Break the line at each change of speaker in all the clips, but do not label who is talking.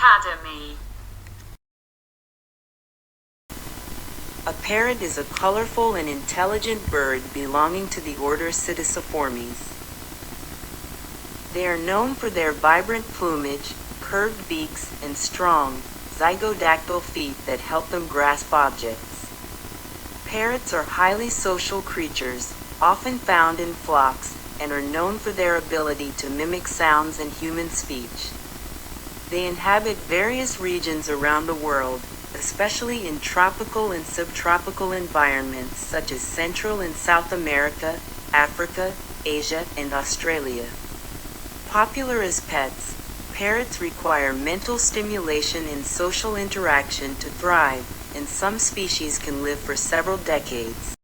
Academy.
A parrot is a colorful and intelligent bird belonging to the order Psittaciformes. They are known for their vibrant plumage, curved beaks, and strong, zygodactyl feet that help them grasp objects. Parrots are highly social creatures, often found in flocks, and are known for their ability to mimic sounds and human speech. They inhabit various regions around the world, especially in tropical and subtropical environments such as Central and South America, Africa, Asia, and Australia. Popular as pets, parrots require mental stimulation and social interaction to thrive, and some species can live for several decades.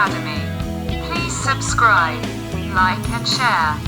Academy. Please subscribe, like and share.